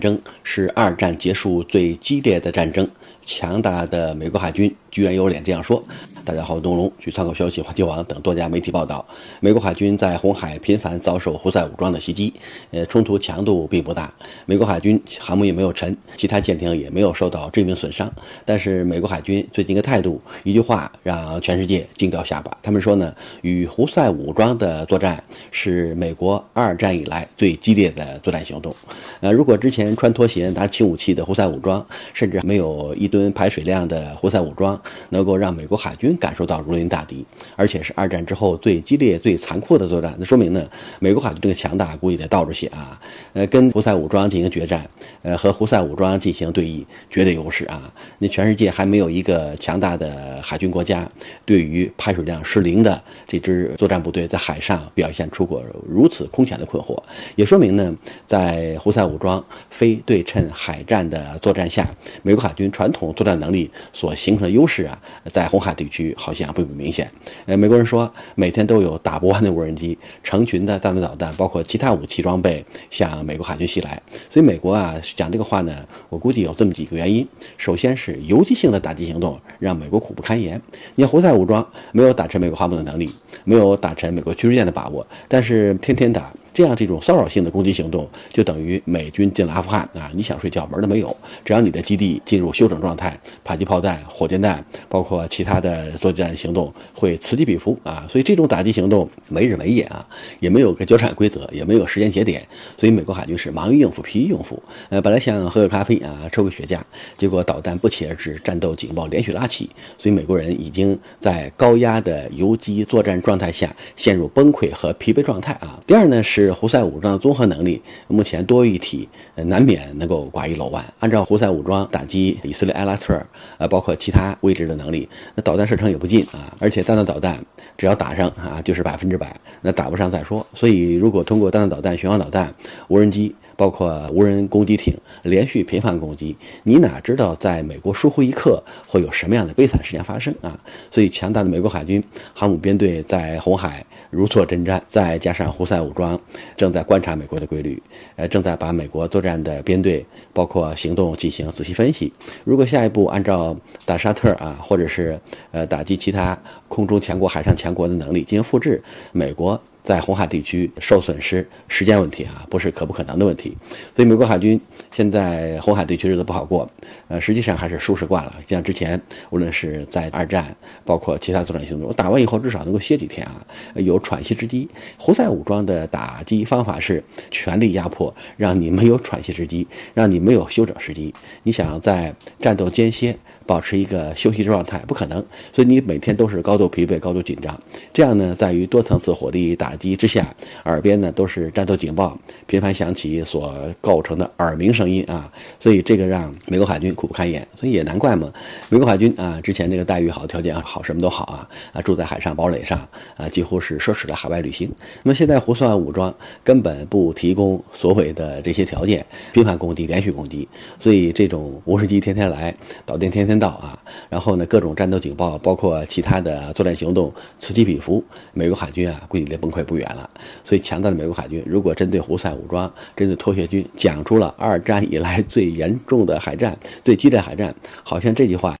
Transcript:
争是二战结束最激烈的战争。强大的美国海军居然有脸这样说。大家好，东龙。据参考消息、环球网等多家媒体报道，美国海军在红海频繁遭受胡塞武装的袭击，冲突强度并不大。美国海军航母也没有沉，其他舰艇也没有受到致命损伤。但是美国海军最近的态度，一句话让全世界惊掉下巴。他们说呢，与胡塞武装的作战是美国二战以来最激烈的作战行动。如果之前穿拖鞋拿轻武器的胡塞武装，甚至没有1吨排水量的胡塞武装能够让美国海军感受到如临大敌，而且是二战之后最激烈最残酷的作战，那说明呢，美国海军这个强大估计得倒着写啊。跟胡塞武装进行决战，和胡塞武装进行对弈，绝对优势啊。那全世界还没有一个强大的海军国家对于排水量失灵的这支作战部队在海上表现出过如此空前的困惑，也说明呢，在胡塞武装非对称海战的作战下，美国海军传统作战能力所形成的优势啊，在红海地区好像并不明显。美国人说，每天都有打不完的无人机、成群的弹道导弹，包括其他武器装备向美国海军袭来。所以美国啊讲这个话呢，我估计有这么几个原因。首先是游击性的打击行动让美国苦不堪言。你看胡塞武装没有打沉美国航母的能力，没有打沉美国驱逐舰的把握，但是天天打。这种骚扰性的攻击行动，就等于美军进了阿富汗啊！你想睡觉门都没有。只要你的基地进入休整状态，迫击炮弹、火箭弹，包括其他的作战行动会此起彼伏啊！所以这种打击行动没日没夜啊，也没有个交战规则，也没有时间节点，所以美国海军是忙于应付、疲于应付。本来想喝个咖啡啊，抽个雪茄，结果导弹不期而至，战斗警报连续拉起，所以美国人已经在高压的游击作战状态下陷入崩溃和疲惫状态啊。第二呢是胡塞武装的综合能力目前多于一体，难免能够寡一漏万。按照胡塞武装打击以色列埃拉特包括其他位置的能力，那导弹射程也不近啊，而且弹道导弹只要打上啊就是100%，那打不上再说。所以如果通过弹道导弹、巡航导弹、无人机包括无人攻击艇连续频繁攻击，你哪知道在美国疏忽一刻会有什么样的悲惨事件发生啊？所以强大的美国海军航母编队在红海如坐针毡，再加上胡塞武装正在观察美国的规律，正在把美国作战的编队包括行动进行仔细分析。如果下一步按照打沙特啊，或者是打击其他空中强国、海上强国的能力进行复制，美国在红海地区受损失时间问题啊，不是可不可能的问题。所以美国海军现在红海地区日子不好过，实际上还是舒适惯了。像之前无论是在二战，包括其他作战行动，打完以后至少能够歇几天啊，有喘息之机。胡塞武装的打击方法是全力压迫，让你没有喘息之机，让你没有休整时机。你想在战斗间歇保持一个休息状态不可能，所以你每天都是高度疲惫、高度紧张。这样呢，在于多层次火力打击之下，耳边呢都是战斗警报频繁响起所构成的耳鸣声音啊，所以这个让美国海军苦不堪言。所以也难怪嘛，美国海军啊之前这个待遇好、条件好、什么都好啊，住在海上堡垒上啊，几乎是奢侈的海外旅行。那么现在胡塞武装根本不提供所谓的这些条件，频繁攻击、连续攻击，所以这种无人机天天来，导弹天天到啊，然后呢各种战斗警报，包括其他的作战行动此起彼伏，美国海军啊估计离崩溃不远了。所以强大的美国海军如果针对胡塞武装、针对脱协军讲出了二战以来最严重的海战、最激烈海战，好像这句话